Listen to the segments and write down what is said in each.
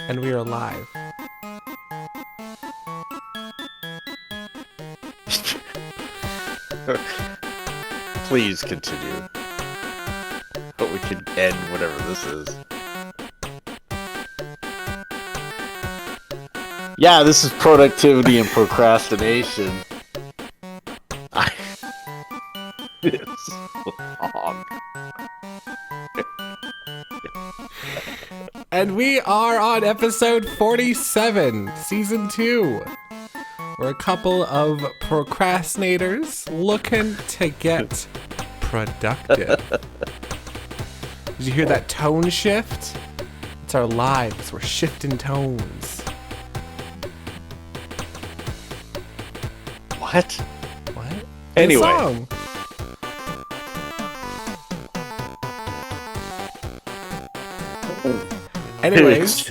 And we are live. Please continue. But we can end whatever this is. Yeah, this is productivity and procrastination. It's long. And we are on episode 47, season 2. We're a couple of procrastinators looking to get productive. Did you hear that tone shift? It's our lives. We're shifting tones. What? What? Anyway. Good song. Anyways,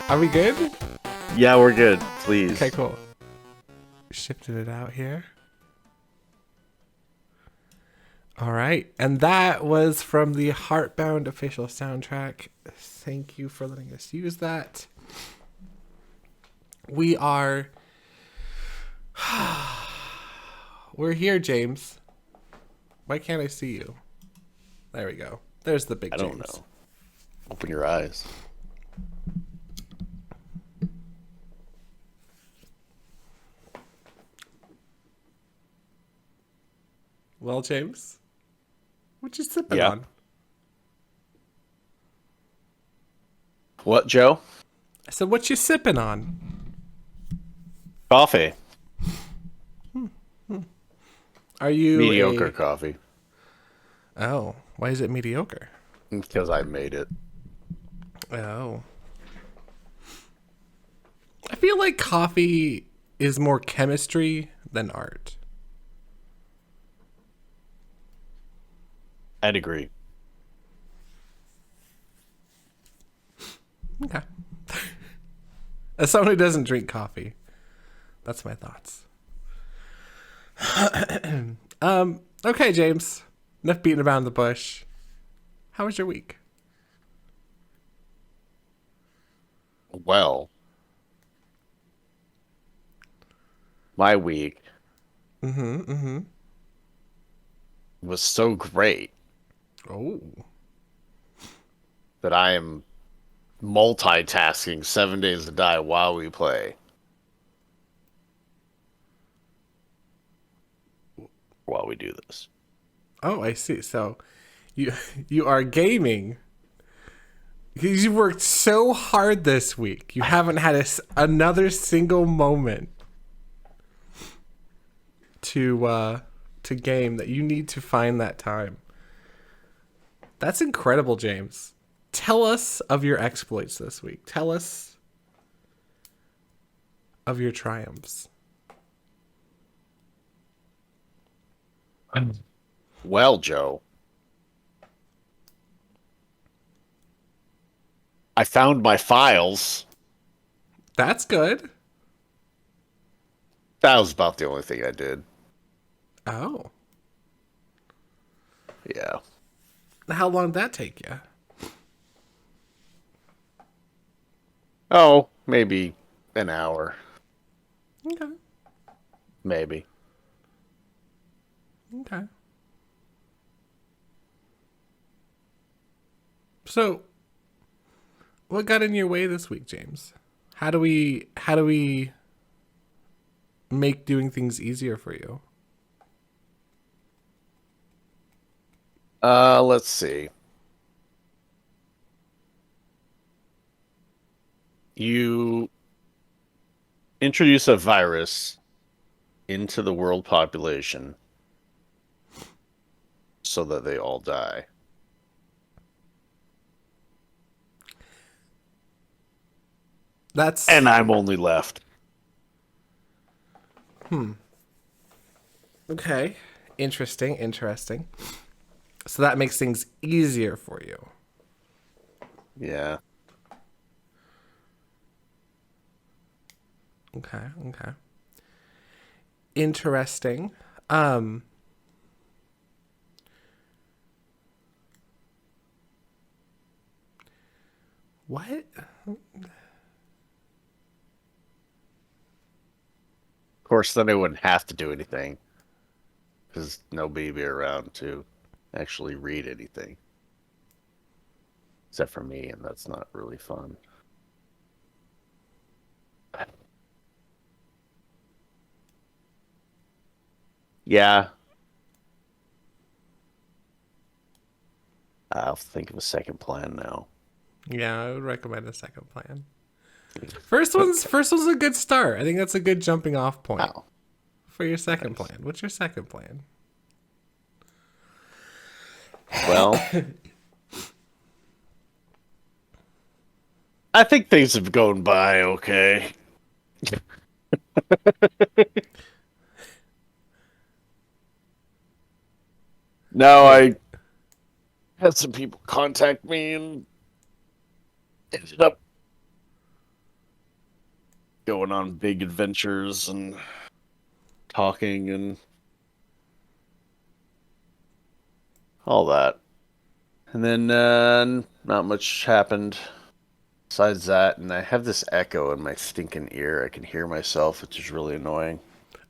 are we good? Yeah, we're good. Please. Okay, cool. Shifted it out here. All right. And that was from the Heartbound official soundtrack. Thank you for letting us use that. We are... We're here, James. Why can't I see you? There we go. There's the big I James. don't know. Open your eyes. Well, James, what you sipping Yeah. on? What, Joe? I said, what you sipping on? Coffee. Are you Mediocre coffee. Oh, why is it mediocre? Because I made it. Oh. I feel like coffee is more chemistry than art. I'd agree. Okay. As someone who doesn't drink coffee, that's my thoughts. Okay, James. Enough beating around the bush. How was your week? Well, my week was so great Oh. that I am multitasking 7 days to die while we play. While we do this. Oh, I see. So you are gaming because you worked so hard this week. You haven't had another single moment to game that you need to find that time. That's incredible, James. Tell us of your exploits this week. Tell us of your triumphs. Well, Joe, I found my files. That's good. That was about the only thing I did. Oh. Yeah. How long did that take you? Oh, maybe an hour. Okay. Maybe. Okay. So, what got in your way this week, James? How do we make doing things easier for you? Let's see. You introduce a virus into the world population so that they all die. That's And I'm only left. okay. Interesting. So that makes things easier for you. Yeah. Okay. Interesting. What? Of course, then I wouldn't have to do anything because nobody be around to actually read anything except for me, and that's not really fun. Yeah, I'll think of a second plan now. Yeah, I would recommend a second plan. First one's a good start. I think that's a good jumping off point Oh, for your second nice. plan. What's your second plan? Well, I think things have gone by okay. No, Wait. I had some people contact me and ended up going on big adventures and talking and all that. And then not much happened besides that. And I have this echo in my stinking ear. I can hear myself, which is really annoying.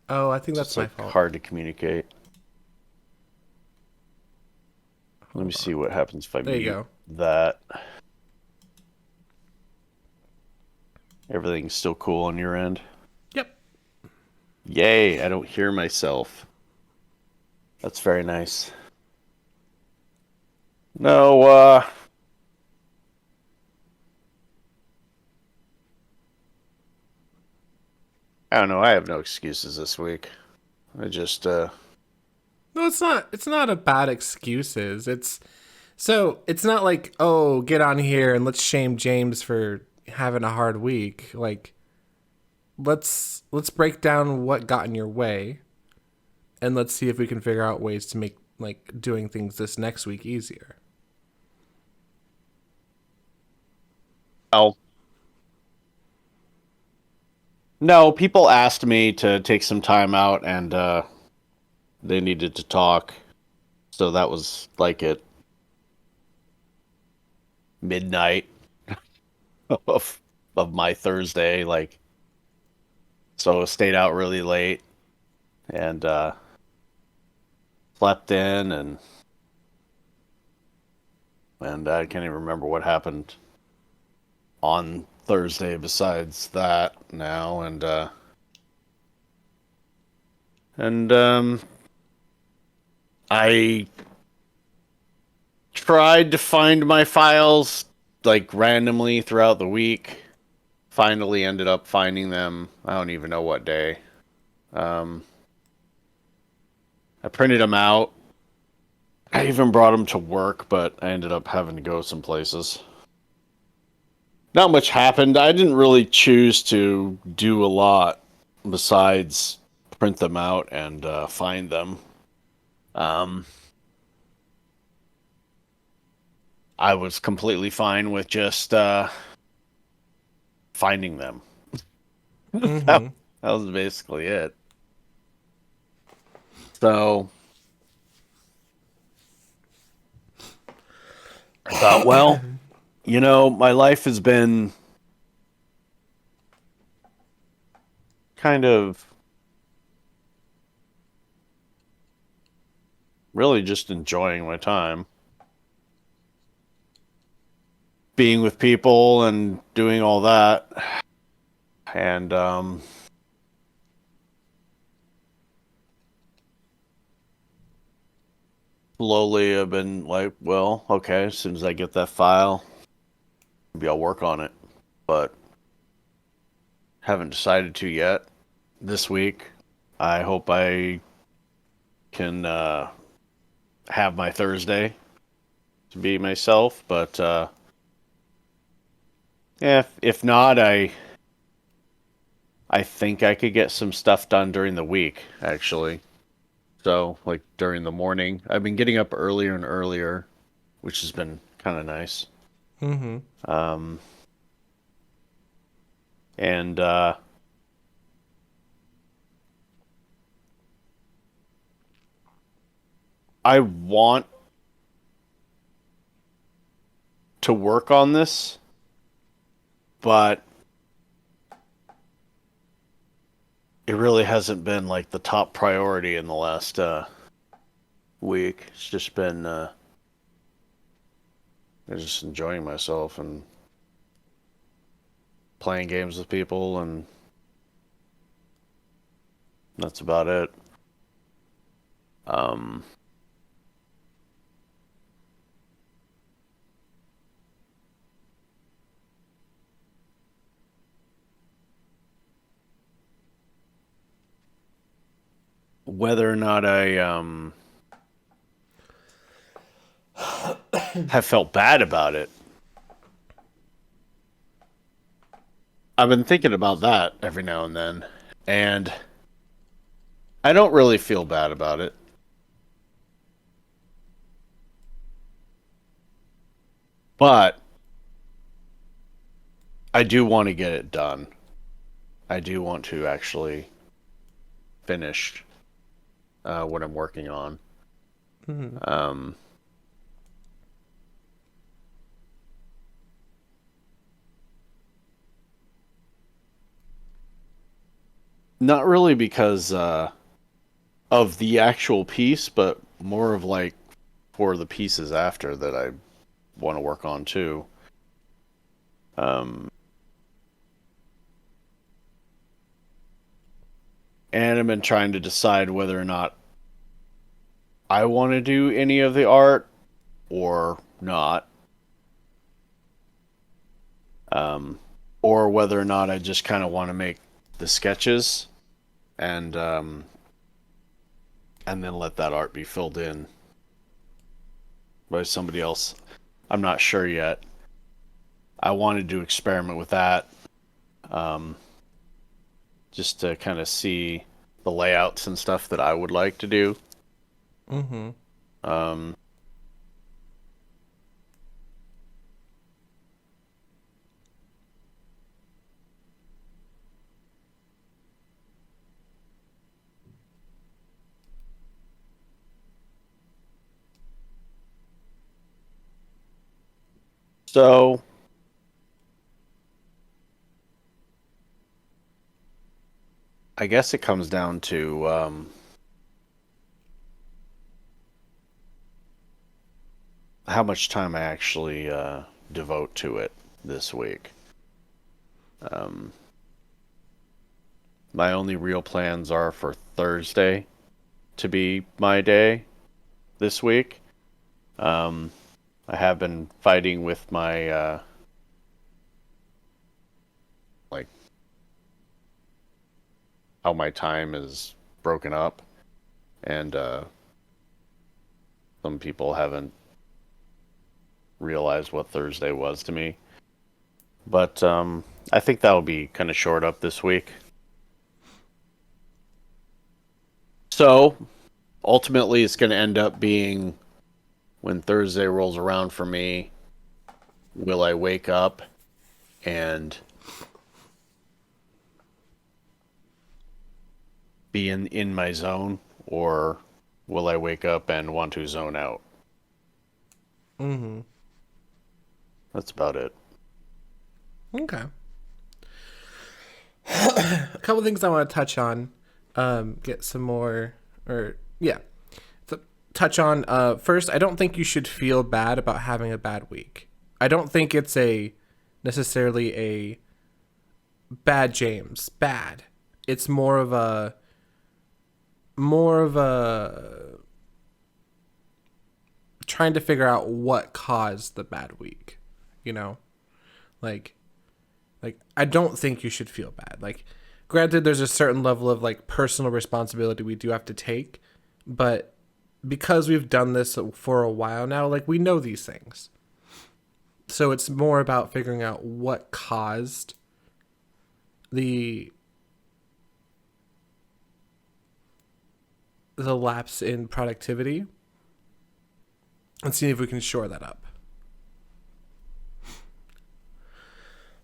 Oh, I think So that's it's my like fault. hard to communicate. Let me Hold see on. what happens if I There you mute go. that. Everything's still cool on your end. Yep. Yay, I don't hear myself. That's very nice. No, I don't know. I have no excuses this week. I just, No, it's not. It's not a bad excuses. It's not like, oh, get on here and let's shame James for having a hard week. Like, let's break down what got in your way, and let's see if we can figure out ways to make like doing things this next week easier. oh, no, people asked me to take some time out and, they needed to talk. So that was like at midnight of, of my Thursday. Like, so I stayed out really late and, slept in and I can't even remember what happened on Thursday besides that now and I tried to find my files like randomly throughout the week. Finally ended up finding them. I don't even know what day. Um, I printed them out. I even brought them to work, but I ended up having to go some places. Not much happened. I didn't really choose to do a lot besides print them out and find them. Um, I was completely fine with just finding them. that, Mm-hmm. that was basically it. So I thought, well, my life has been kind of really just enjoying my time, being with people and doing all that. And slowly I've been like, well, okay, as soon as I get that file, maybe I'll work on it. But haven't decided to yet. This week, I hope I can have my Thursday to be myself. But yeah, if not, I think I could get some stuff done during the week, actually. So, like during the morning, I've been getting up earlier and earlier, which has been kind of nice. Mm-hmm. Um, and I want to work on this but it really hasn't been like the top priority in the last week. It's just been just enjoying myself and playing games with people, and that's about it. Um, Whether or not I have felt bad about it, I've been thinking about that every now and then, and I don't really feel bad about it. But I do want to get it done. I do want to actually finish what I'm working on. Mm-hmm. Um, Not really because of the actual piece, but more of like for the pieces after that I want to work on too. Um, and I've been trying to decide whether or not I want to do any of the art or not. Um, or whether or not I just kind of want to make the sketches and and then let that art be filled in by somebody else. I'm not sure yet. I wanted to experiment with that, um, just to kind of see the layouts and stuff that I would like to do. Mm-hmm. Um, so I guess it comes down to how much time I actually devote to it this week. Um, my only real plans are for Thursday to be my day this week. Um, I have been fighting with my like how my time is broken up, and some people haven't realized what Thursday was to me. But I think that'll be kind of short up this week. So ultimately, it's going to end up being when Thursday rolls around for me. Will I wake up and be in my zone, or will I wake up and want to zone out? Mm-hmm. That's about it. Okay. A couple things I want to touch on. Get some more, or yeah, touch on. First, I don't think you should feel bad about having a bad week. I don't think it's a necessarily a bad James bad. It's more of a trying to figure out what caused the bad week. You know, like I don't think you should feel bad. Like, granted, there's a certain level of like personal responsibility we do have to take, but because we've done this for a while now, like we know these things. So it's more about figuring out what caused the the lapse in productivity and see if we can shore that up.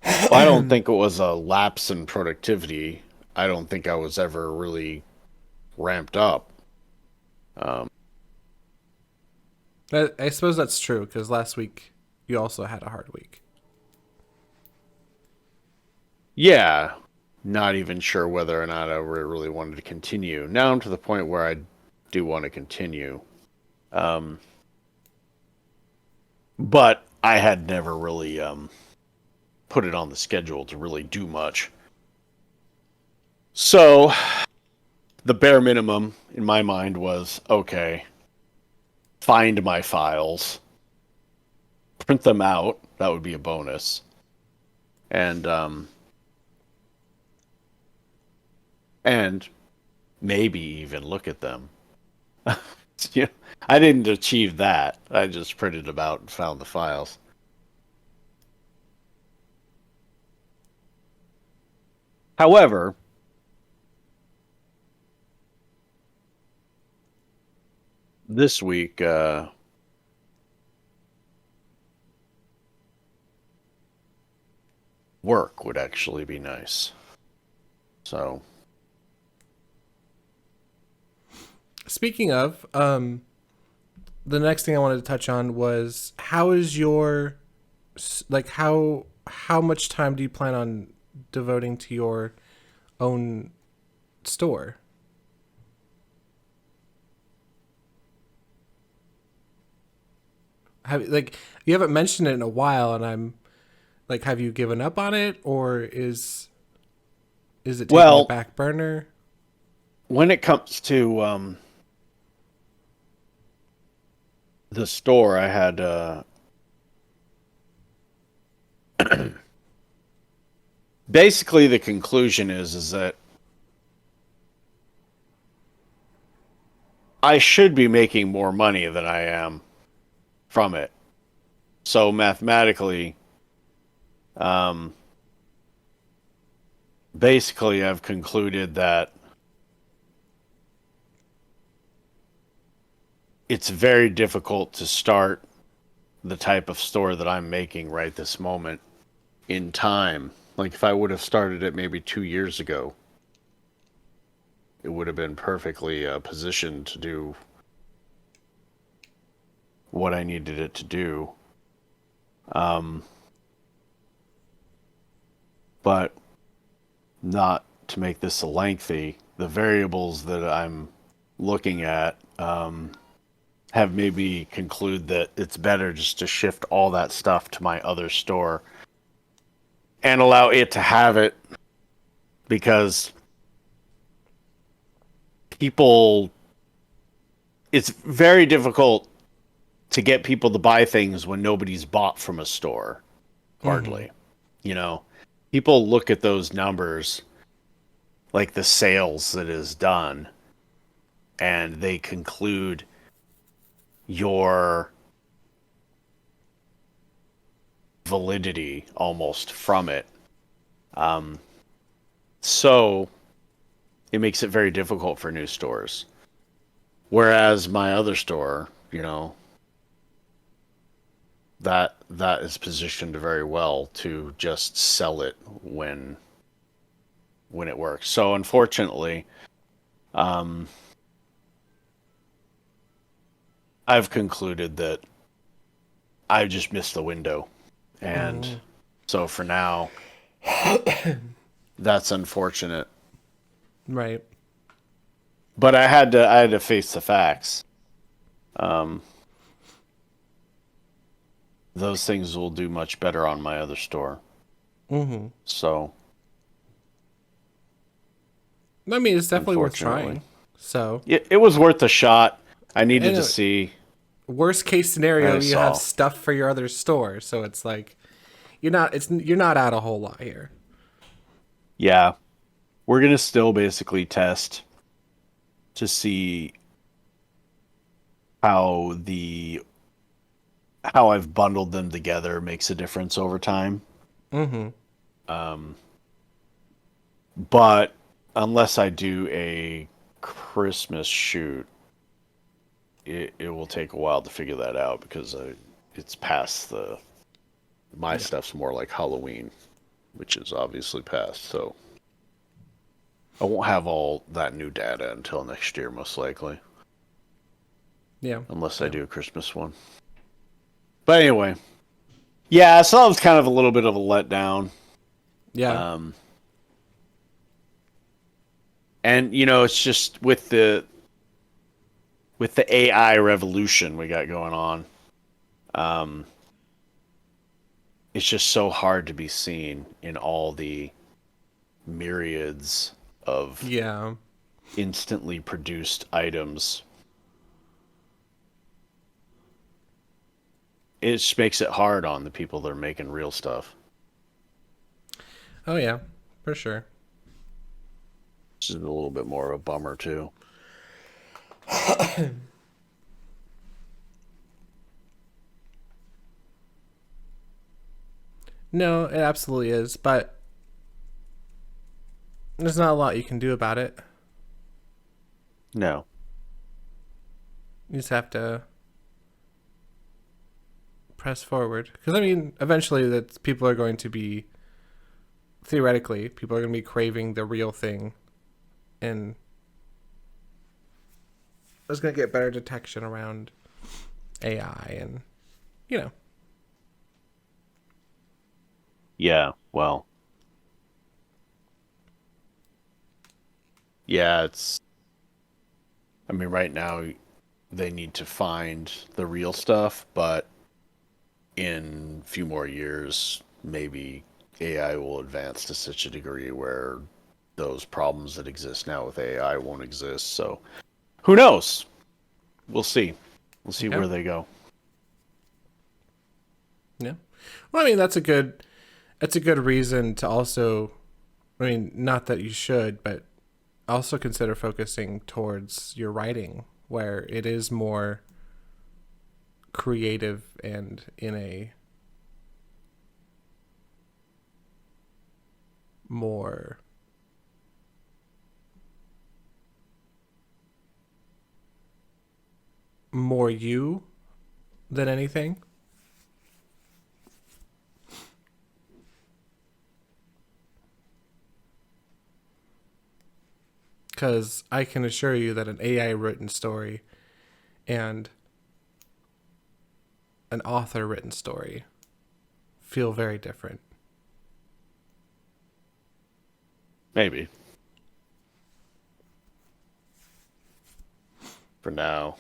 Well, I don't think it was a lapse in productivity. I don't think I was ever really ramped up. Um, I suppose that's true because last week you also had a hard week. Yeah, not even sure whether or not I really wanted to continue. Now I'm to the point where I do want to continue. Um, but I had never really put it on the schedule to really do much. So the bare minimum in my mind was okay, find my files, print them out. That would be a bonus. And and maybe even look at them. Yeah, I didn't achieve that. I just printed them out and found the files. However, this week, work would actually be nice. So, Speaking of, the next thing I wanted to touch on was how is your like how much time do you plan on devoting to your own store? Have like you haven't mentioned it in a while, and I'm like, have you given up on it, or is it taking a well, back burner? when it comes to the store, I had basically the conclusion is that I should be making more money than I am from it. So mathematically, um, basically, I've concluded that it's very difficult to start the type of store that I'm making right this moment in time. Like if I would have started it maybe 2 years ago, it would have been perfectly positioned to do what I needed it to do. Um, but not to make this a lengthy, the variables that I'm looking at have made me conclude that it's better just to shift all that stuff to my other store and allow it to have it because people, it's very difficult to get people to buy things when nobody's bought from a store, Mm-hmm. hardly. You know, people look at those numbers, like the sales that is done, and they conclude your validity almost from it. Um, so it makes it very difficult for new stores. Whereas my other store, that is positioned very well to just sell it when it works. So unfortunately, um, I've concluded that I just missed the window, and Mm-hmm. so for now, that's unfortunate. Right. But I had to face the facts. Um, those things will do much better on my other store. Mm-hmm. So I mean, it's definitely worth unfortunately, trying. So, it was worth a shot. I needed and to see. worst case scenario, I you have saw. stuff for your other store, so it's like you're not out a whole lot here. Yeah, we're gonna still basically test to see how the how I've bundled them together makes a difference over time. Mm-hmm. Um, but unless I do a Christmas shoot, it will take a while to figure that out because it's past the my Yeah. stuff's more like Halloween, which is obviously past. So I won't have all that new data until next year, most likely, Yeah. unless I Yeah. do a Christmas one. But anyway, yeah, so that was kind of a little bit of a letdown. Yeah. And it's just with the AI revolution we got going on. Um, it's just so hard to be seen in all the myriads of Yeah. instantly produced items. It just makes it hard on the people that are making real stuff. Oh yeah, for sure. This is a little bit more of a bummer too. No, it absolutely is, but there's not a lot you can do about it. No. You just have to press forward. Because I mean, eventually, that people are going to be theoretically, people are going to be craving the real thing, and there's going to get better detection around AI, and you know, Yeah, well, yeah, I mean, right now they need to find the real stuff, but in a few more years, maybe AI will advance to such a degree where those problems that exist now with AI won't exist. So who knows? We'll see. We'll see yeah, where they go. yeah. Well, I mean, that's a good reason to also. I mean, not that you should, but also consider focusing towards your writing, where it is more creative and in a more more you than anything. Because I can assure you that an AI written story and an author written story feel very different. Maybe for now,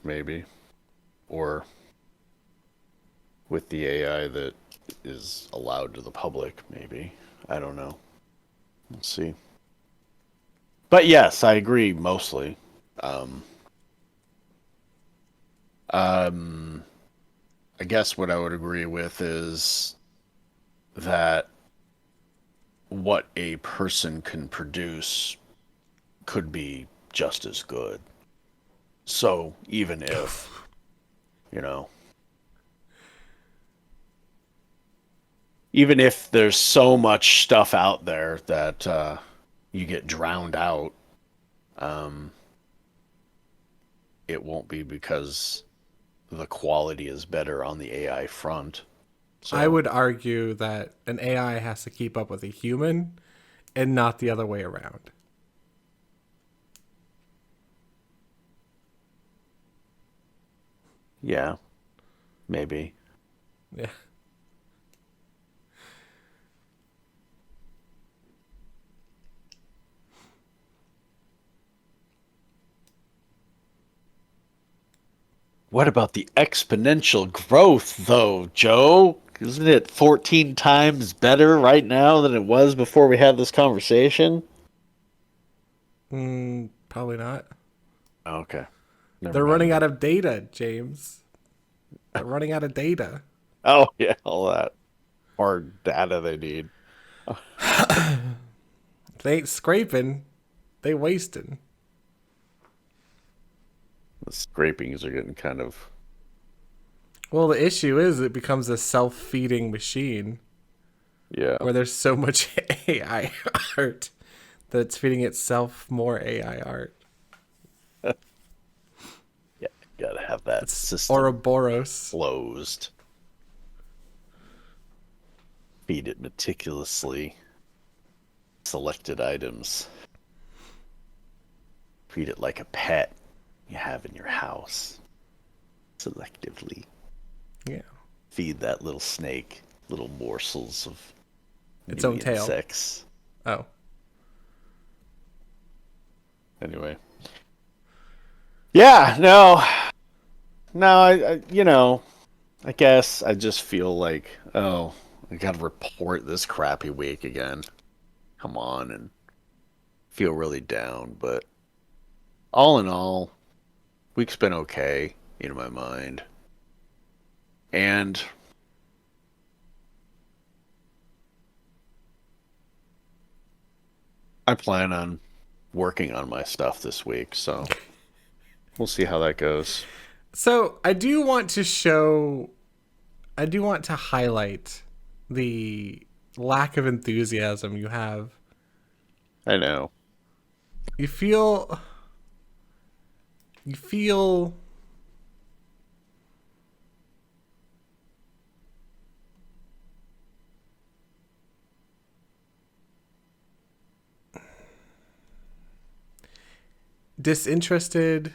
maybe, or with the AI that is allowed to the public, maybe. I don't know. We'll see. But yes, I agree mostly. Um, um, I guess what I would agree with is that what a person can produce could be just as good. So even if, you know, even if there's so much stuff out there that you get drowned out, um, it won't be because the quality is better on the AI front. I So, would argue that an AI has to keep up with a human and not the other way around. yeah, maybe. Yeah. What about the exponential growth, though, Joe? Isn't it 14 times better right now than it was before we had this conversation? Probably not. Okay, never They're running mind out then. of data, James. They're running out of data. Oh, yeah, all that more data they need. They ain't scraping, they wasting. The scrapings are getting kind of, Well, the issue is it becomes a self-feeding machine yeah, where there's so much AI art that it's feeding itself more AI art. yeah, gotta have that It's system Ouroboros. closed. Feed it meticulously selected items. Treat it like a pet you have in your house. Selectively Yeah. feed that little snake little morsels of Its new own tail. insects. Oh. Anyway. Yeah, no. No, I guess I just feel like, oh, I gotta report this crappy week again. Come on, and feel really down. But all in all, week's been okay in my mind. And I plan on working on my stuff this week, so we'll see how that goes. So I do want to highlight the lack of enthusiasm you have. I know. You feel, you feel, disinterested,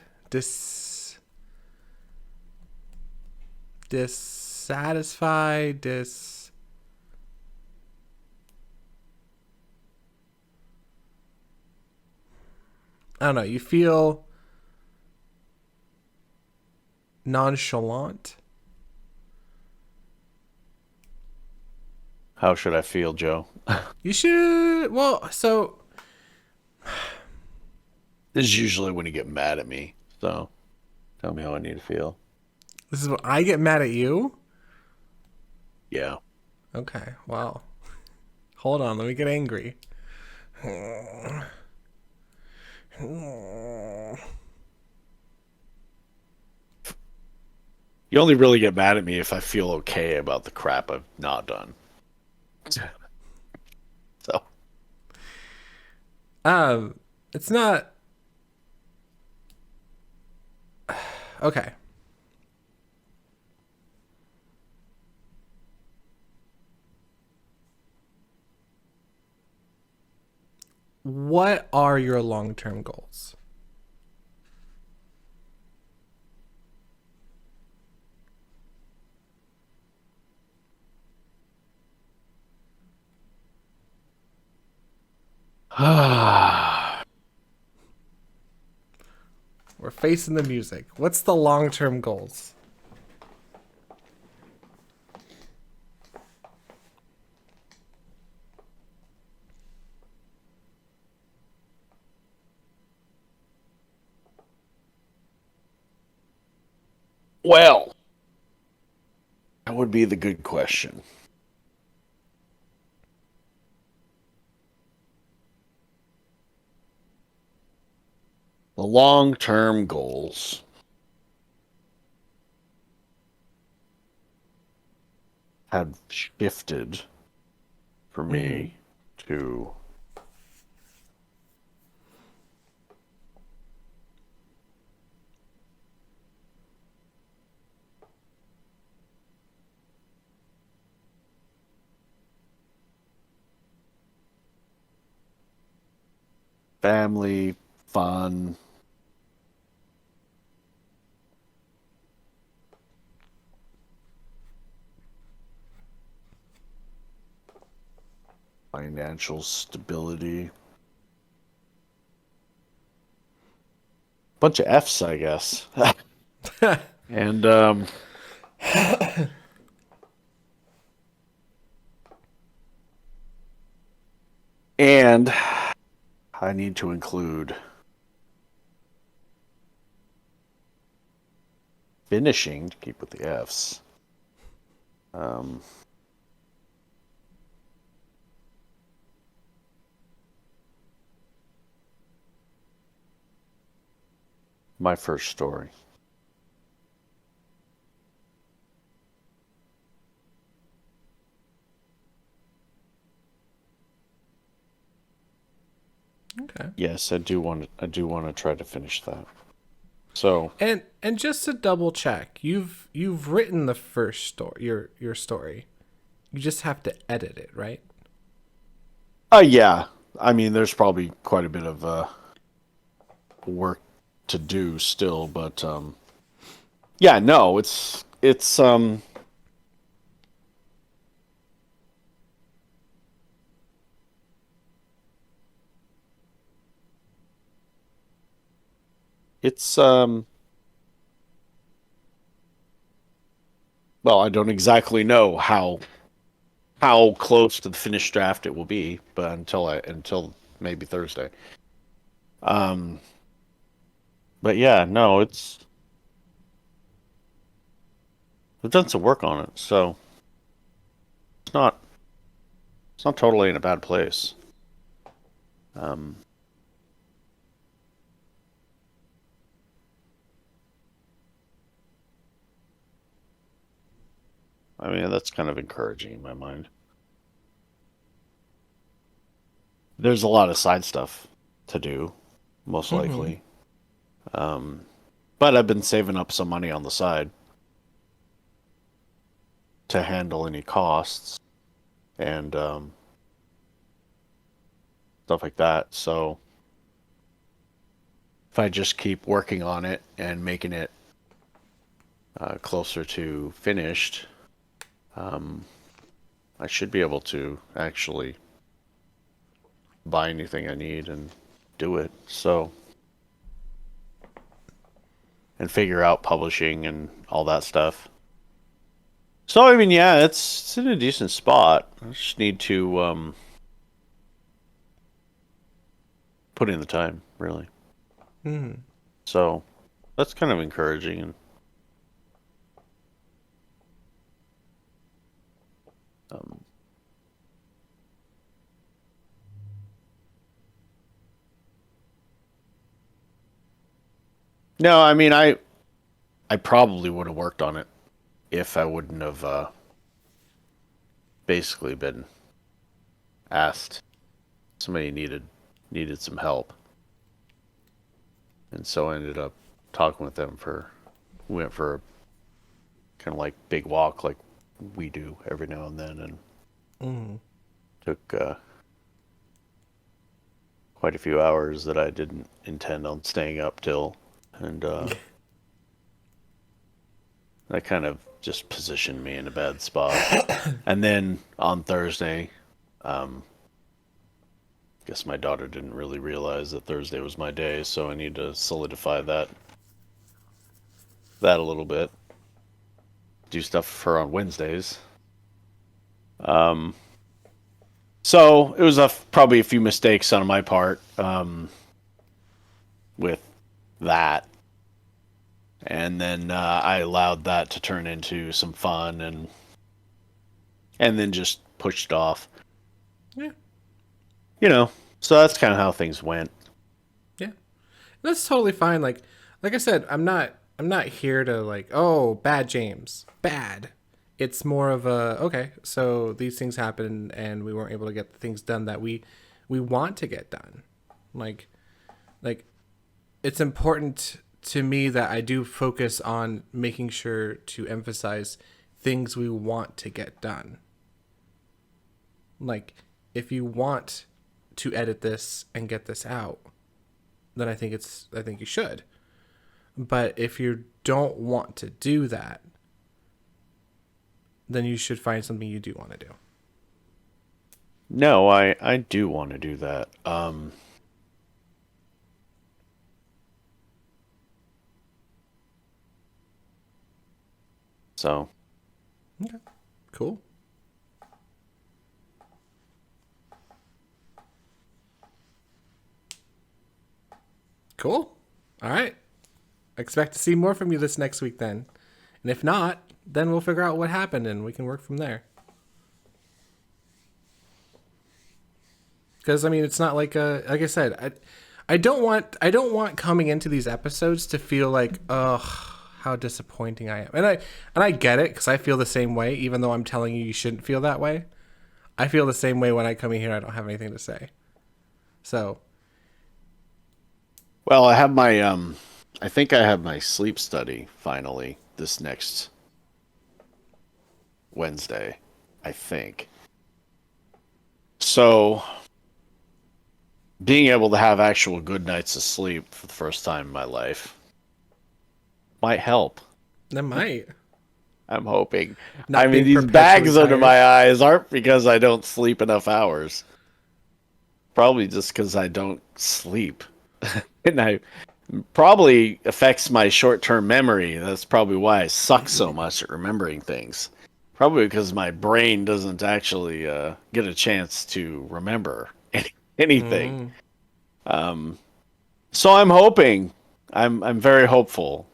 dissatisfied, I don't know, you feel nonchalant. How should I feel, Joe? You should, well, so This is usually when you get mad at me, so tell me how I need to feel. this is what I get mad at you. Yeah. Okay, well, hold on, let me get angry. You only really get mad at me if I feel okay about the crap I've not done. So, Um, it's not okay. What are your long-term goals? We're facing the music. What's the long-term goals? well, that would be the good question. The long-term goals have shifted for me to family, fun, financial stability. Bunch of F's, I guess. And and I need to include finishing to keep with the F's. Um, my first story. Okay. Yes, I do want to. I do want to try to finish that. So, And just to double check, you've written the first story, your story. You just have to edit it, right? yeah. I mean, there's probably quite a bit of work to do still, but yeah, no, it's. It's well, I don't exactly know how close to the finished draft it will be, but until maybe Thursday. Um, but yeah, no, we've done some work on it, so it's not it's not totally in a bad place. Um, I mean, that's kind of encouraging in my mind. There's a lot of side stuff to do, most Mm-hmm. likely. Um, but I've been saving up some money on the side to handle any costs and stuff like that. So if I just keep working on it and making it closer to finished, um, I should be able to actually buy anything I need and do it. So, and figure out publishing and all that stuff. So, I mean, yeah, it's in a decent spot. I just need to put in the time, really. Mm-hmm. So, that's kind of encouraging. And um, no, I mean, I probably would have worked on it if I wouldn't have basically been asked. Somebody needed some help, and so I ended up talking with them for we went for a kind of like big walk like we do every now and then, and Mm-hmm. took quite a few hours that I didn't intend on staying up till, and that kind of just positioned me in a bad spot. And then on Thursday, um, guess my daughter didn't really realize that Thursday was my day, so I need to solidify that a little bit. Do stuff for her on Wednesdays. Um, so it was probably a few mistakes on my part with that, and then I allowed that to turn into some fun, and then just pushed it off. Yeah. You know, so that's kind of how things went. Yeah. That's totally fine. Like I said, I'm not here to like, oh, bad James. Bad. It's more of a okay, so these things happen and we weren't able to get the things done that we want to get done. Like like it's important to me that I do focus on making sure to emphasize things we want to get done. Like if you want to edit this and get this out, then I think you should. But if you don't want to do that, then you should find something you do want to do. No, I do want to do that. So Okay. Cool. Cool. All right. Expect to see more from you this next week then. And if not, then we'll figure out what happened and we can work from there. Because I mean, it's not like like I said, I don't want coming into these episodes to feel like, ugh, how disappointing I am. And I get it because I feel the same way. Even though I'm telling you shouldn't feel that way, I feel the same way when I come in here. I don't have anything to say. So well, I have my I think I have my sleep study finally this next Wednesday, I think. So being able to have actual good nights of sleep for the first time in my life might help. that might I'm hoping. I not mean, being these perpetually bags under tired. my eyes aren't because I don't sleep enough hours. Probably just because I don't sleep. And I Probably affects my short-term memory. That's probably why I suck so much at remembering things. Probably because my brain doesn't actually get a chance to remember anything. Mm. Um, so I'm hoping, I'm very hopeful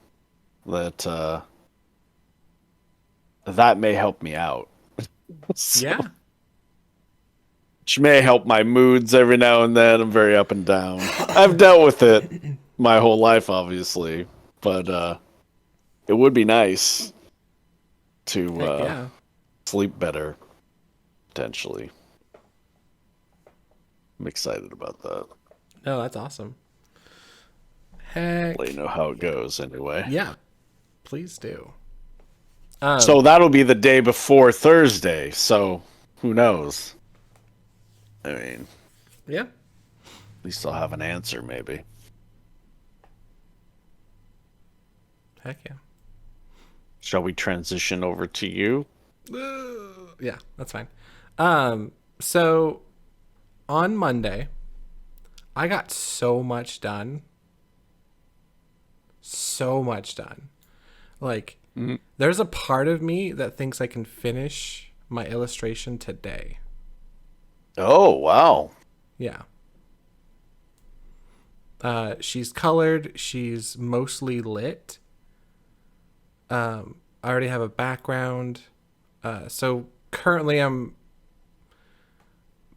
that that may help me out. So, Yeah. which may help my moods every now and then. I'm very up and down. I've dealt with it my whole life, obviously, but it would be nice to Heck yeah. sleep better, potentially. I'm excited about that. No, that's awesome. Heck Let you know how it goes, anyway. yeah. Please do. So that'll be the day before Thursday. So who knows? I mean, Yeah. at least I'll have an answer, maybe. Heck yeah. Shall we transition over to you? Yeah, that's fine. So on Monday, I got so much done. So much done. Like, there's a part of me that thinks I can finish my illustration today. Oh, wow. Yeah. She's colored. She's mostly lit. I already have a background. So currently I'm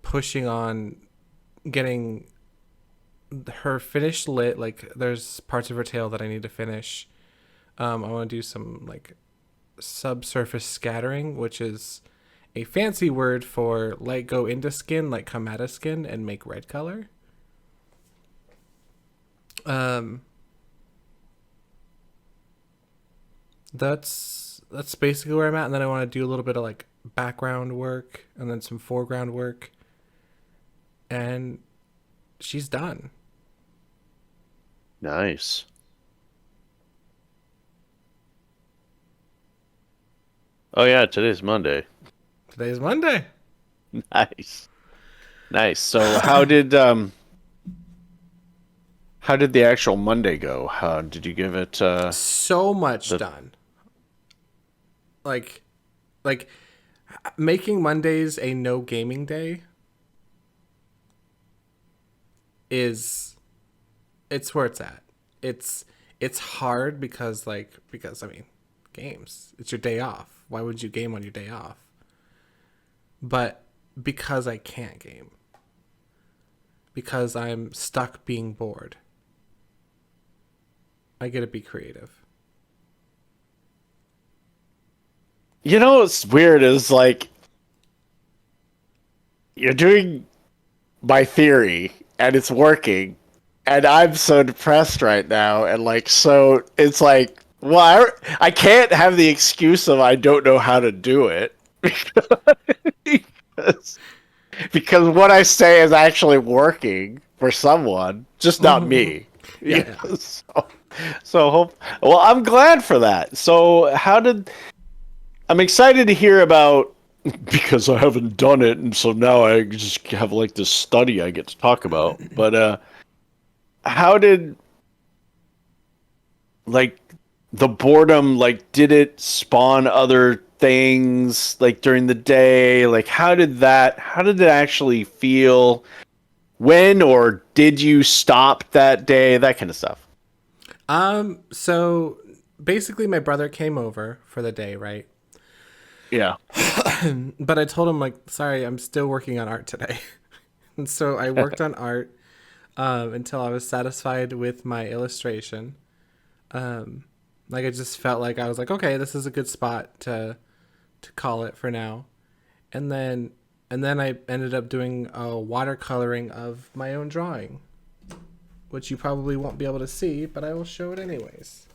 pushing on getting her finished lit. Like there's parts of her tail that I need to finish. I want to do some like subsurface scattering, which is a fancy word for light go into skin, like come out of skin and make red color. That's basically where I'm at, and then I want to do a little bit of like background work and then some foreground work, and she's done. Nice. Oh, yeah, today's Monday. Today's Monday. Nice. Nice. So how did the actual Monday go? How did you give it So much the done. Like making Mondays a no gaming day is it's where it's at. It's hard because I mean, games. It's your day off. Why would you game on your day off? But because I can't game. Because I'm stuck being bored. I get to be creative. You know what's weird is like you're doing my theory and it's working and I'm so depressed right now and like so it's like well I can't have the excuse of I don't know how to do it because, because what I say is actually working for someone, just not me. Yeah. So hope well I'm glad for that. So how did I'm excited to hear about because I haven't done it, and so now I just have like this study I get to talk about. But how did like the boredom like did it spawn other things like during the day? Like how did it actually feel? When or did you stop that day? That kind of stuff. So basically my brother came over for the day, right? Yeah. But I told him like, sorry, I'm still working on art today. And so I worked on art until I was satisfied with my illustration. Like I just felt like I was like, okay, this is a good spot to call it for now. And then I ended up doing a watercoloring of my own drawing, which you probably won't be able to see, but I will show it anyways.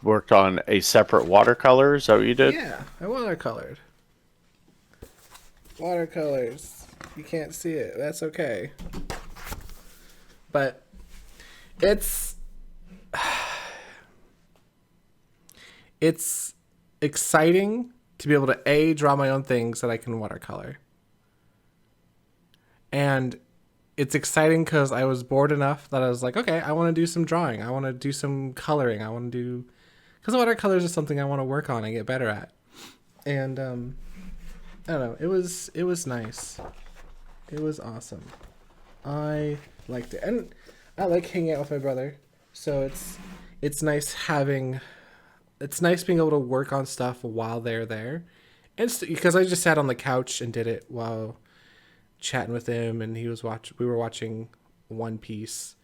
Worked on a separate watercolor. Is that what you did? Yeah, I watercolored. Watercolors. You can't see it. That's okay. But it's it's exciting to be able to draw my own things that I can watercolor. And it's exciting because I was bored enough that I was like, okay, I want to do some drawing. I want to do some coloring. I want to do, because watercolors is something I want to work on and get better at. And I don't know. It was nice. It was awesome. I liked it, and I like hanging out with my brother. So it's nice having, it's nice being able to work on stuff while they're there, and because I just sat on the couch and did it while chatting with him, and we were watching One Piece,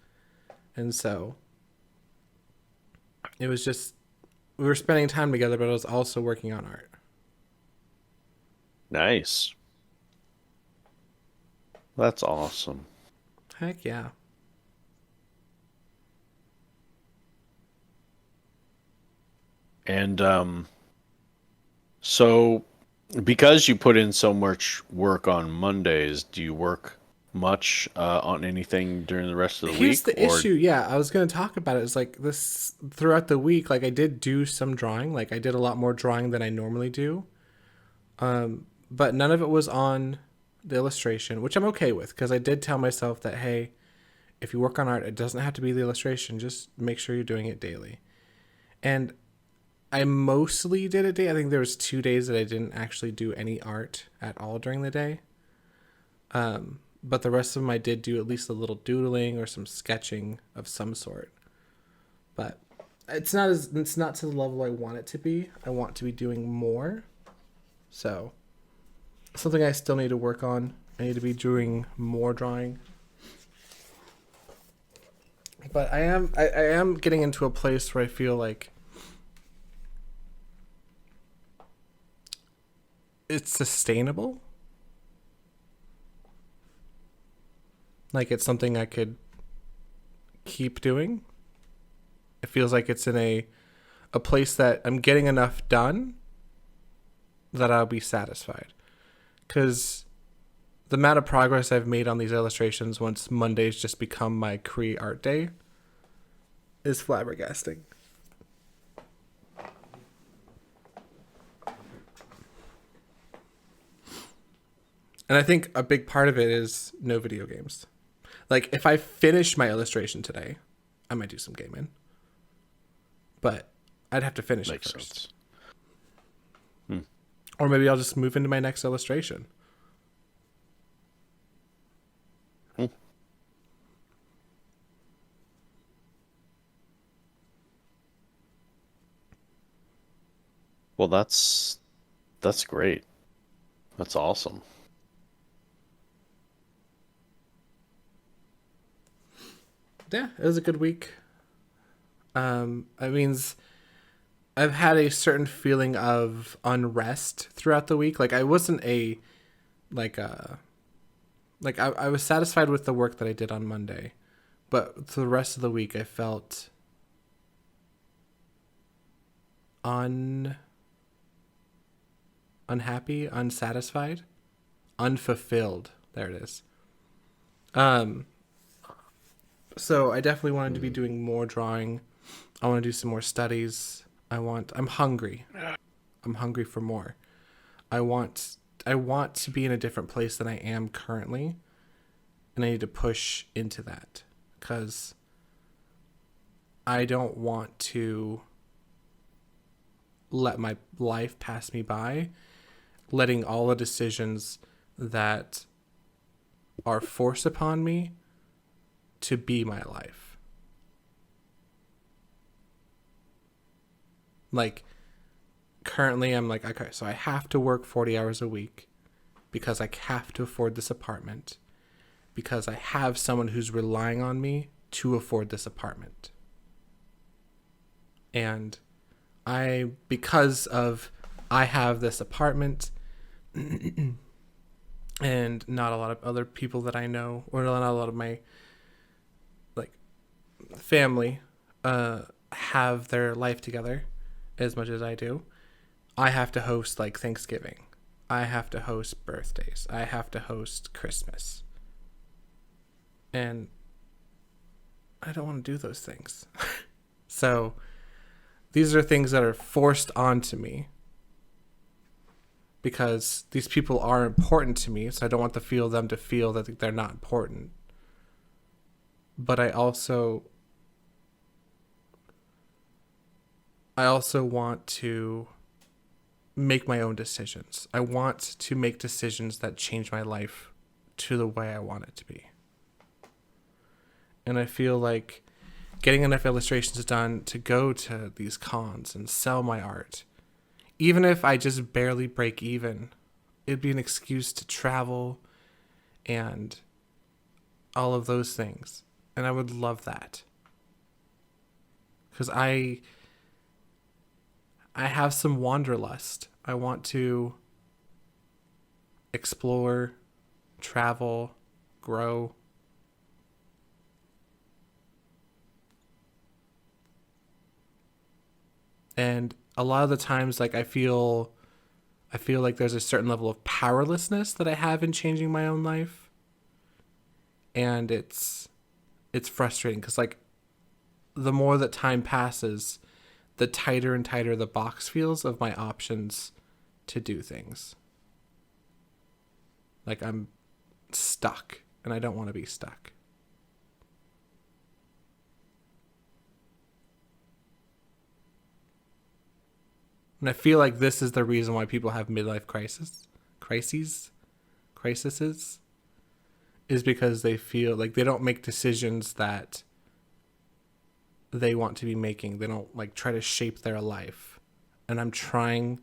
and so it was just, we were spending time together, but I was also working on art. Nice. That's awesome. Heck yeah. And so because you put in so much work on Mondays, do you work much on anything during the rest of the Here's week? the issue. Yeah, I was going to talk about it. It's like this throughout the week. Like I did do some drawing. Like I did a lot more drawing than I normally do. But none of it was on the illustration, which I'm okay with because I did tell myself that, hey, if you work on art, it doesn't have to be the illustration. Just make sure you're doing it daily. And I mostly did it daily. I think there was 2 days that I didn't actually do any art at all during the day. But the rest of them I did do at least a little doodling or some sketching of some sort. But it's not to the level I want it to be. I want to be doing more. So something I still need to work on. I need to be doing more drawing. But I am getting into a place where I feel like it's sustainable. Like it's something I could keep doing. It feels like it's in a place that I'm getting enough done that I'll be satisfied. Because the amount of progress I've made on these illustrations once Mondays just become my create art day is flabbergasting. And I think a big part of it is no video games. Like if I finish my illustration today, I might do some gaming. But I'd have to finish Makes it first. sense. Or maybe I'll just move into my next illustration. Well, that's great. That's awesome. Yeah, it was a good week. I means I've had a certain feeling of unrest throughout the week. Like I wasn't I was satisfied with the work that I did on Monday, but for the rest of the week I felt unhappy, unsatisfied, unfulfilled. There it is. So I definitely wanted to be doing more drawing. I want to do some more studies. I'm hungry. I'm hungry for more. I want to be in a different place than I am currently. And I need to push into that because I don't want to let my life pass me by, letting all the decisions that are forced upon me to be my life. Like currently I'm like, okay, so I have to work 40 hours a week because I have to afford this apartment, because I have someone who's relying on me to afford this apartment. And because I have this apartment and not a lot of other people that I know, or not a lot of my family have their life together as much as I do, I have to host like Thanksgiving. I have to host birthdays. I have to host Christmas. And I don't want to do those things. So these are things that are forced onto me because these people are important to me. So I don't want them to feel that they're not important. but I also want to make my own decisions. I want to make decisions that change my life to the way I want it to be. And I feel like getting enough illustrations done to go to these cons and sell my art, even if I just barely break even, it'd be an excuse to travel and all of those things. And I would love that. Because I have some wanderlust. I want to explore, travel, grow. And a lot of the times like I feel like there's a certain level of powerlessness that I have in changing my own life. And it's frustrating cuz like the more that time passes, the tighter and tighter the box feels of my options to do things. Like I'm stuck and I don't want to be stuck. And I feel like this is the reason why people have midlife crises, is because they feel like they don't make decisions that they want to be making. They don't like try to shape their life. And I'm trying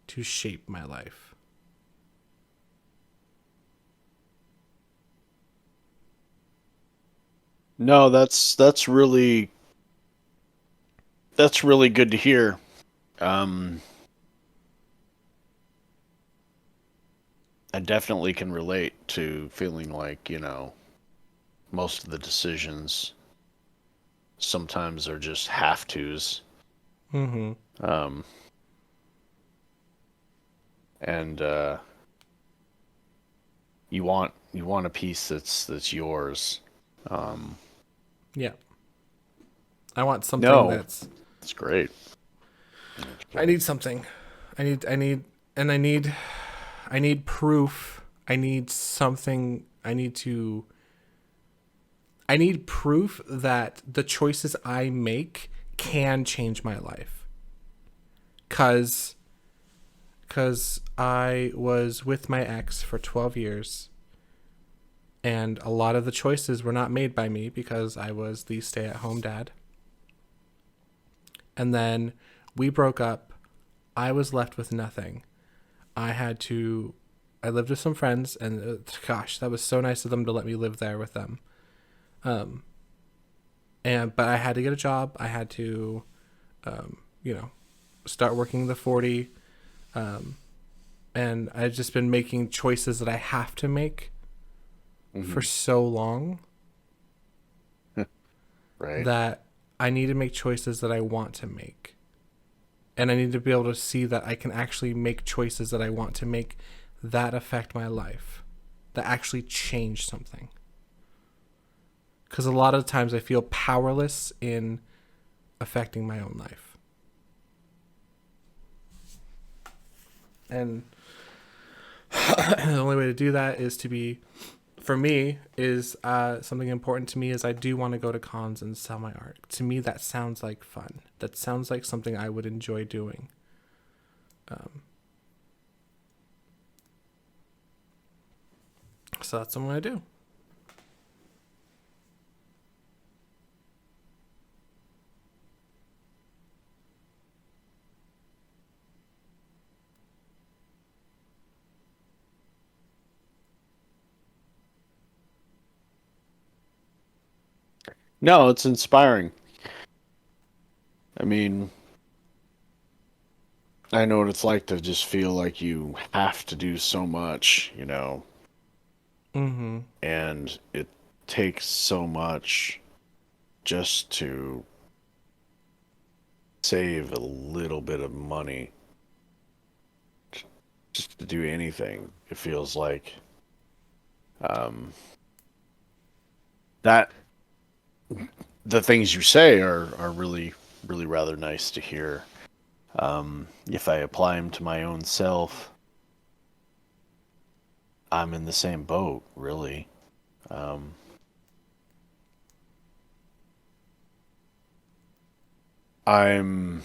to shape my life. No, that's really good to hear. Um, I definitely can relate to feeling like, most of the decisions sometimes are just have tos. Mm-hmm. Um, and you want a piece that's yours. Um, Yeah. I want something no, that's it's great. I need something. And I need proof. I need something. I need proof that the choices I make can change my life. Cuz I was with my ex for 12 years and a lot of the choices were not made by me because I was the stay-at-home dad. And then we broke up. I was left with nothing. I had to I lived with some friends and gosh, that was so nice of them to let me live there with them. Um but I had to get a job. I had to you know, start working the 40. Um and I've just been making choices that I have to make for Hmm. so long Right. that I need to make choices that I want to make. And I need to be able to see that I can actually make choices that I want to make that affect my life, that actually change something. Because a lot of times I feel powerless in affecting my own life. And the only way to do that is to be, for me, is something important to me is I do want to go to cons and sell my art. To me, that sounds like fun. That sounds like something I would enjoy doing. Um, so that's what I'm going to do. No, it's inspiring. I mean, I know what it's like to just feel like you have to do so much, Mm-hmm. and it takes so much just to save a little bit of money, just to do anything. It feels like um, that the things you say are really rather nice to hear. If I apply them to my own self, I'm in the same boat, really. Um, I'm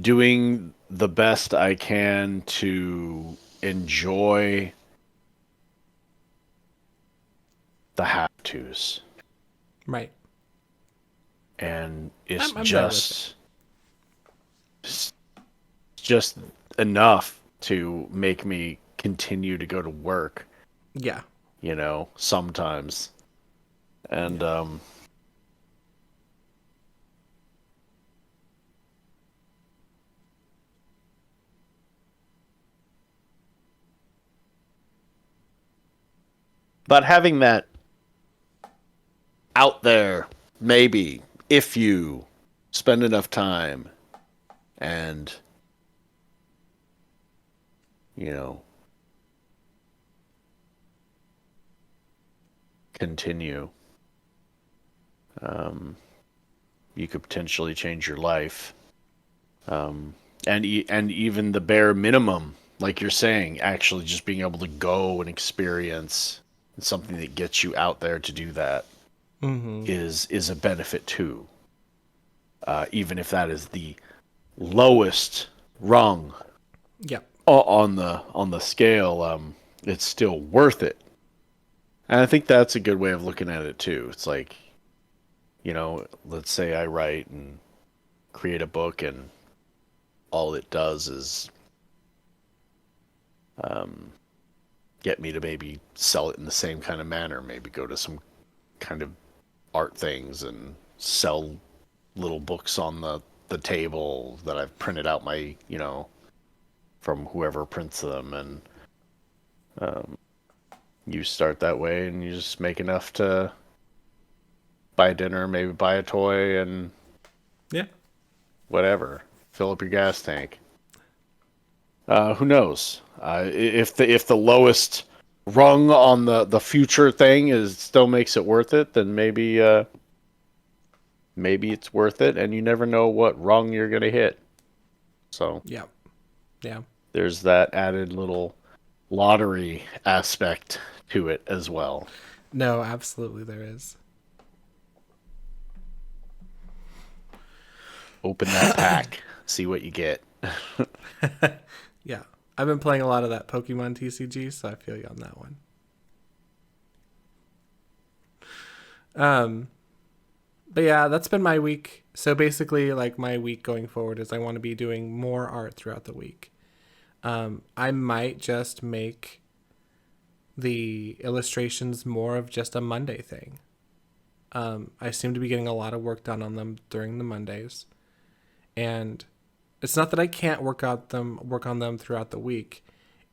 doing the best I can to enjoy the have tos. Right. And it's I'm there with it. just enough to make me continue to go to work, Yeah. sometimes. And Yeah. but having that out there, maybe if you spend enough time and, you know, continue, um, you could potentially change your life. Um, and even the bare minimum, like you're saying, actually just being able to go and experience something that gets you out there to do that Mm-hmm. is a benefit too. Even if that is the lowest rung Yep. on the scale, it's still worth it. And I think that's a good way of looking at it too. It's like, let's say I write and create a book, and all it does is um, get me to maybe sell it in the same kind of manner. Maybe go to some kind of art things and sell little books on the table that I've printed out from whoever prints them, and um, you start that way, and you just make enough to buy dinner, maybe buy a toy, and Yeah. whatever, fill up your gas tank. Who knows? If the lowest rung on the future thing is still makes it worth it, then maybe it's worth it, and you never know what rung you're gonna hit. So Yep. Yeah. there's that added little lottery aspect to it as well. No, absolutely there is. Open that pack, see what you get. Yeah. I've been playing a lot of that Pokemon TCG, so I feel you on that one. Um, but yeah, that's been my week. So basically, like my week going forward is I want to be doing more art throughout the week. I might just make the illustrations more of just a Monday thing. I seem to be getting a lot of work done on them during the Mondays, and it's not that I can't work on them throughout the week.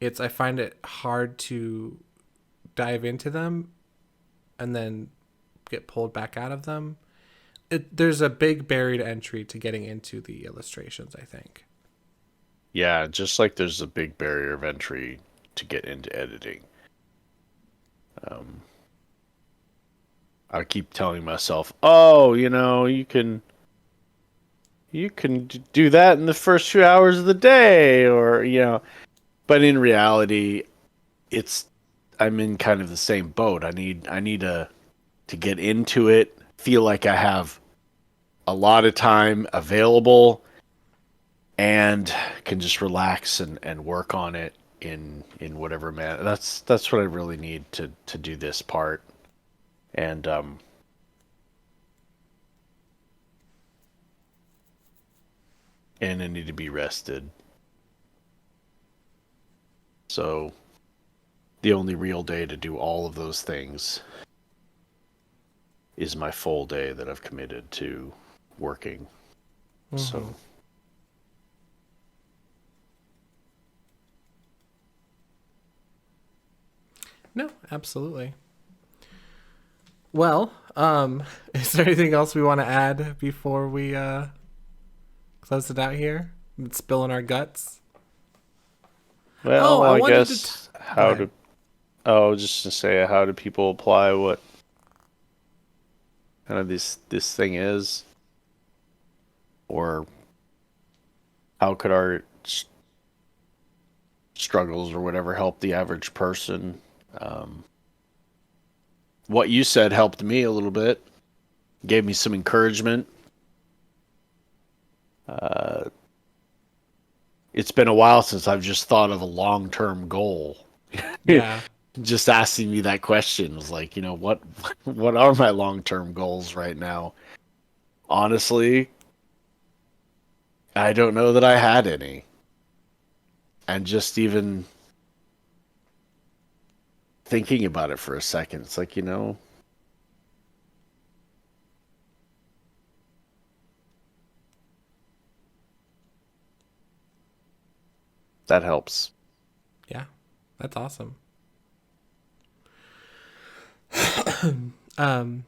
It's I find it hard to dive into them and then get pulled back out of them. There's a big buried entry to getting into the illustrations, I think. Yeah, just like there's a big barrier of entry to get into editing. Um, I keep telling myself, "Oh, you can do that in the first few hours of the day," but in reality, it's I'm in kind of the same boat. I need to get into it, feel like I have a lot of time available, and can just relax and work on it in whatever manner. That's what I really need to do this part. And and I need to be rested. So the only real day to do all of those things is my full day that I've committed to working. Mm-hmm. So No, absolutely. Well, is there anything else we want to add before we close it out here? Spilling our guts. Oh, well, I I wanted to. guess Go how ahead. do oh just to say how do people apply what kind of this thing is, or how could our struggles or whatever help the average person. Um, what you said helped me a little bit, gave me some encouragement. Uh, it's been a while since I've just thought of a long-term goal. Yeah. Just asking me that question was like, what are my long-term goals right now? Honestly, I don't know that I had any. And just even thinking about it for a second, it's like, that helps. Yeah. That's awesome. Um,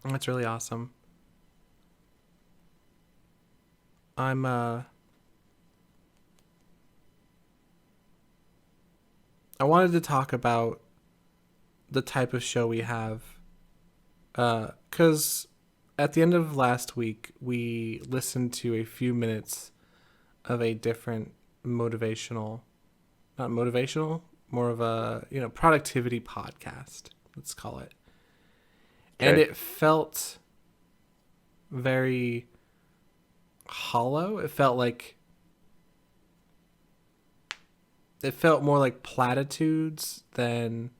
that's really awesome. I'm I wanted to talk about the type of show we have, cuz at the end of last week we listened to a few minutes of a different motivational, not motivational, more of a, productivity podcast, let's call it. And Okay. it felt very hollow. It felt more like platitudes than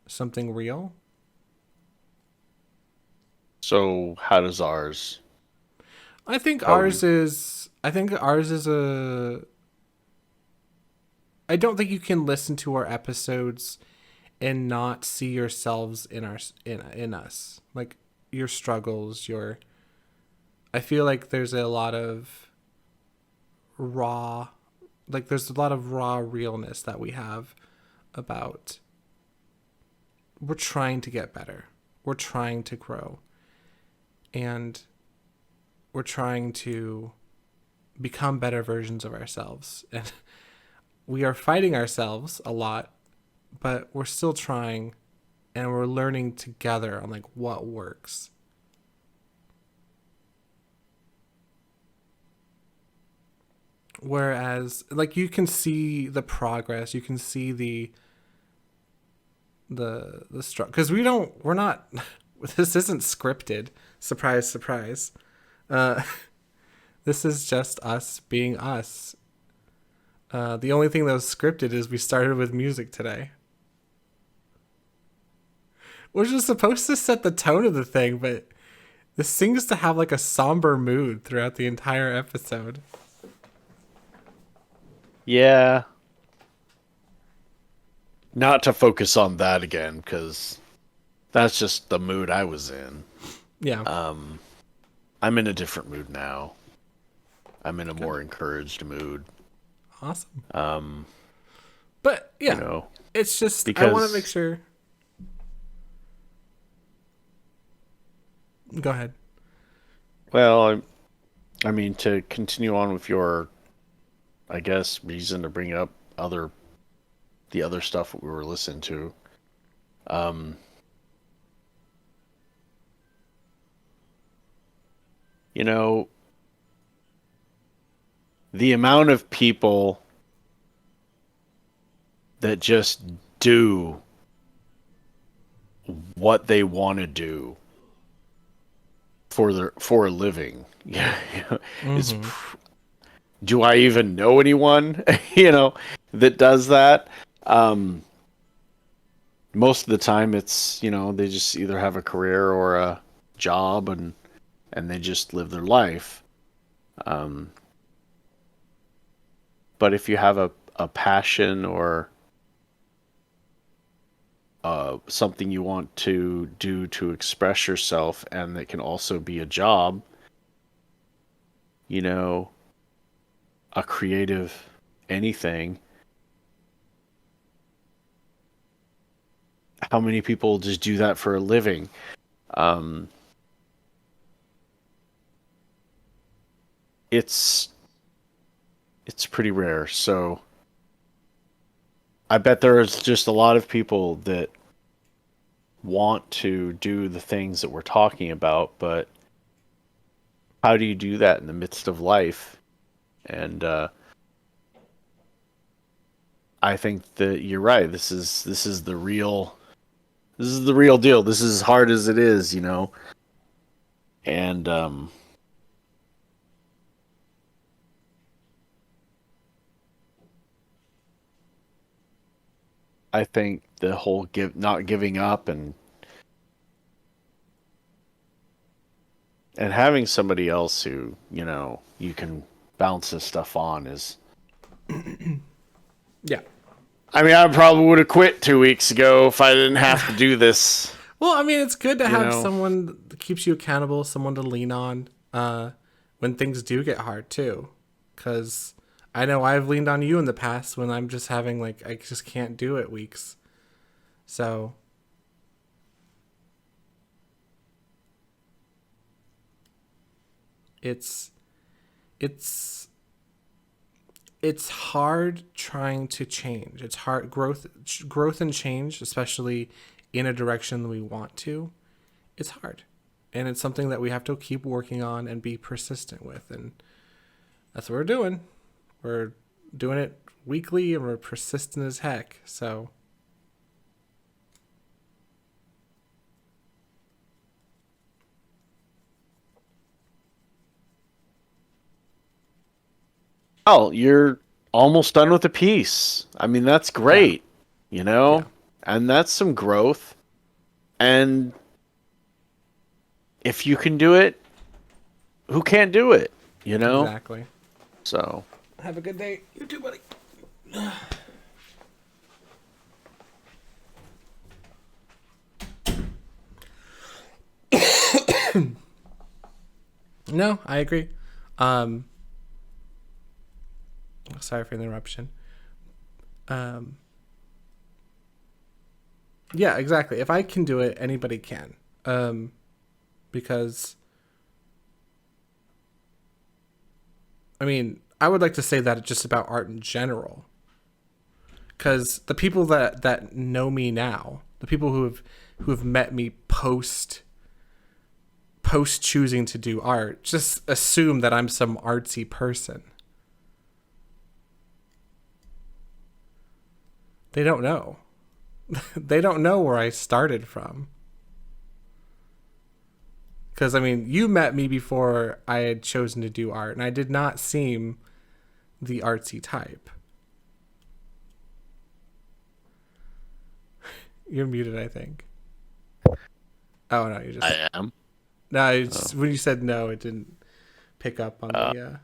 something real. So how does ours? How would you? I think ours is a I don't think you can listen to our episodes and not see yourselves in us. Like your struggles, your I feel like there's a lot of raw there's a lot of raw realness that we have about we're trying to get better. We're trying to grow. And we're trying to become better versions of ourselves. And we are fighting ourselves a lot, but we're still trying and we're learning together on like what works. Whereas like you can see the progress, you can see the struggle, because we're not this isn't scripted. Surprise, surprise. Uh, this is just us being us. The only thing that was scripted is we started with music today, which is supposed to set the tone of the thing, but this seems to have like a somber mood throughout the entire episode. Yeah. Not to focus on that again, because that's just the mood I was in. Yeah. I'm in a different mood now. I'm in a Okay. more encouraged mood. Awesome. Um, But you yeah, know, it's just I want to make because, sure. Go ahead. well, I mean, to continue on with your, I guess, reason to bring up the other stuff that we were listening to. Um, you know, the amount of people that just do what they want to do for a living. Yeah, is Mm-hmm. do I even know anyone that does that? Um, Most of the time, it's they just either have a career or a job, and they just live their life. Um, but if you have a passion or something you want to do to express yourself, and that can also be a job, you know, a creative anything. How many people just do that for a living? Um, it's it's pretty rare. So I bet there's just a lot of people that want to do the things that we're talking about, but how do you do that in the midst of life? And I think that you're right. This is the real deal. This is as hard as it is. And I think the whole not giving up and having somebody else who, you can bounce this stuff on is. Yeah. I mean, I probably would have quit 2 weeks ago if I didn't have to do this. Well, I mean, it's good to have know? someone that keeps you accountable, someone to lean on when things do get hard too. Because I know I've leaned on you in the past when I'm just having like I just can't do it weeks. So it's it's it's hard trying to change. It's hard growth and change, especially in a direction that we want to. It's hard. And it's something that we have to keep working on and be persistent with. And that's what we're doing. We're doing it weekly and we're persistent as heck. So Oh, you're almost done with the piece. I mean, that's great, yeah. And that's some growth. And if you can do it, who can't do it, Exactly. So, Have a good day. You too, buddy. No, I agree. Sorry for the interruption. Yeah, exactly. If I can do it, anybody can. Because I mean, I would like to say that just about art in general. Because the people that know me now, the people who have met me post choosing to do art, just assume that I'm some artsy person. They don't know. They don't know where I started from. Because, I mean, you met me before I had chosen to do art, and I did not seem the artsy type. You're muted, I think. Oh, no, you just... I am. No, it's, when you said no, it didn't pick up on the...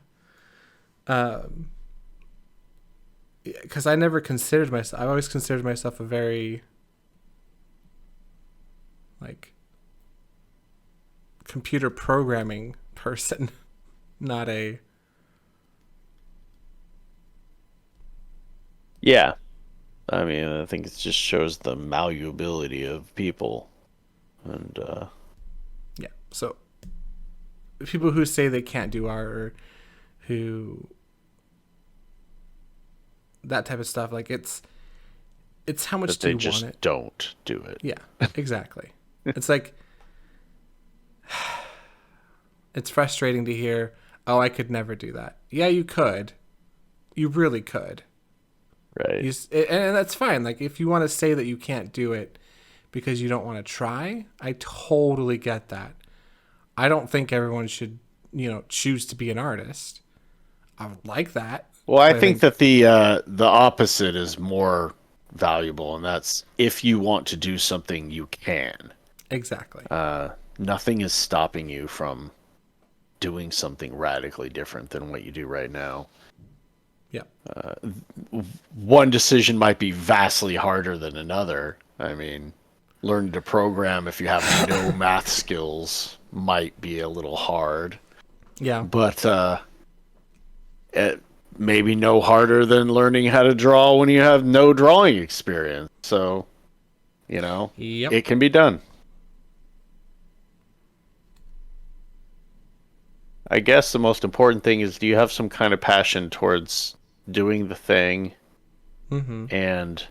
Because I never considered myself... I've always considered myself a very... like... computer programming person, not a... Yeah. I mean, I think it just shows the malleability of people. And, Yeah, so people who say they can't do art or who... that type of stuff, like it's how much do you want it? Don't do it. Yeah, exactly. It's like... it's frustrating to hear, oh, I could never do that. Yeah, you could. You really could. Right. And that's fine. Like, if you want to say that you can't do it because you don't want to try, I totally get that. I don't think everyone should, choose to be an artist. I would like that. Well, I think that the opposite is more valuable, and that's if you want to do something, you can. Exactly. Nothing is stopping you from doing something radically different than what you do right now. Yeah. One decision might be vastly harder than another. I mean, learning to program if you have no math skills might be a little hard. Yeah. But it maybe no harder than learning how to draw when you have no drawing experience. So, Yep. it can be done. I guess the most important thing is, do you have some kind of passion towards doing the thing? Mm-hmm. And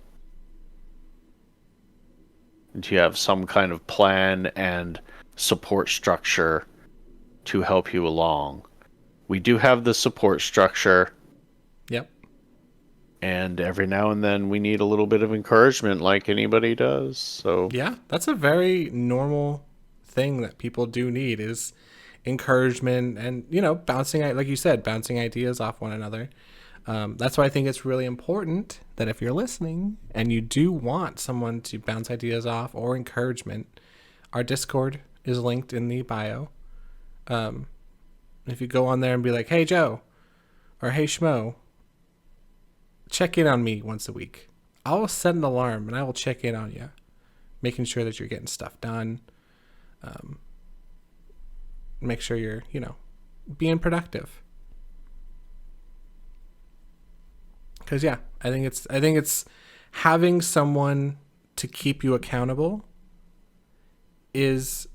do you have some kind of plan and support structure to help you along? We do have the support structure. Yep. And every now and then we need a little bit of encouragement like anybody does. So Yeah, that's a very normal thing that people do need is encouragement and, bouncing, like you said, bouncing ideas off one another. That's why I think it's really important that if you're listening and you do want someone to bounce ideas off or encouragement, our Discord is linked in the bio. If you go on there and be like, hey, Joe, or hey, Schmo, check in on me once a week. I will set an alarm and I will check in on you, making sure that you're getting stuff done. Make sure you're, being productive. Because I think it's having someone to keep you accountable is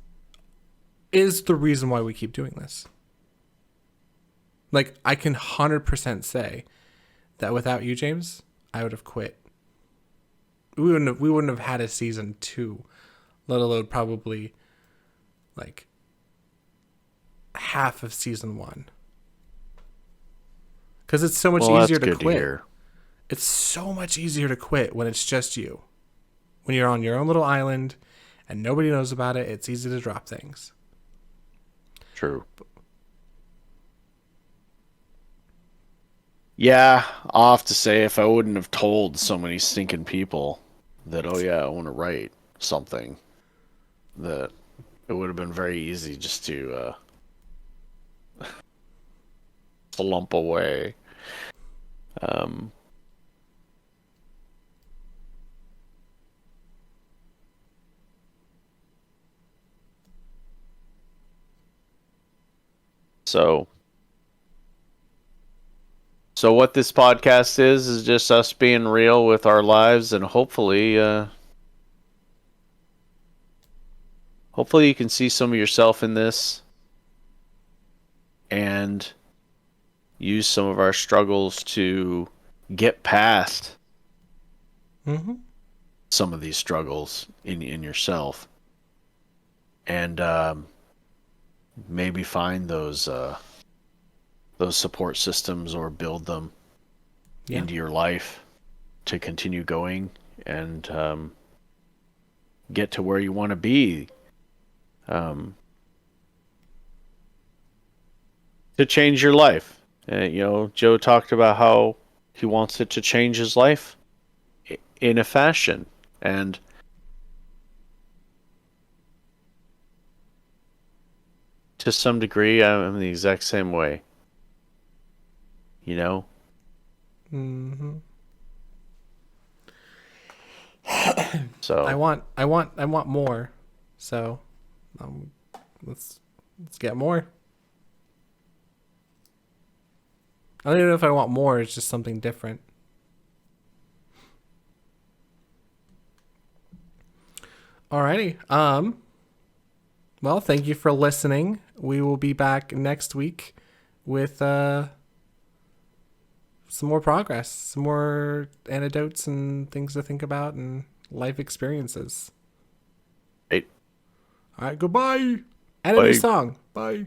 the reason why we keep doing this. Like, I can 100% say that without you, James, I would have quit. We wouldn't have had a season 2, let alone probably like half of season 1. Because it's so much easier to quit. It's so much easier to quit when it's just you. When you're on your own little island and nobody knows about it, it's easy to drop things. True. Yeah, I'll have to say, if I wouldn't have told so many stinking people that, I want to write something, that it would have been very easy just to slump away. So what this podcast is just us being real with our lives, and hopefully you can see some of yourself in this and use some of our struggles to get past some of these struggles in yourself, and maybe find those support systems or build them into your life to continue going and get to where you want to be. To change your life. Joe talked about how he wants it to change his life in a fashion. And to some degree, I'm the exact same way. So I want more. So let's get more. I don't even know if I want more. It's just something different. Alrighty. Well, thank you for listening. We will be back next week with some more progress, some more anecdotes and things to think about and life experiences. Hey. All right, goodbye. And Bye. a new song. Bye.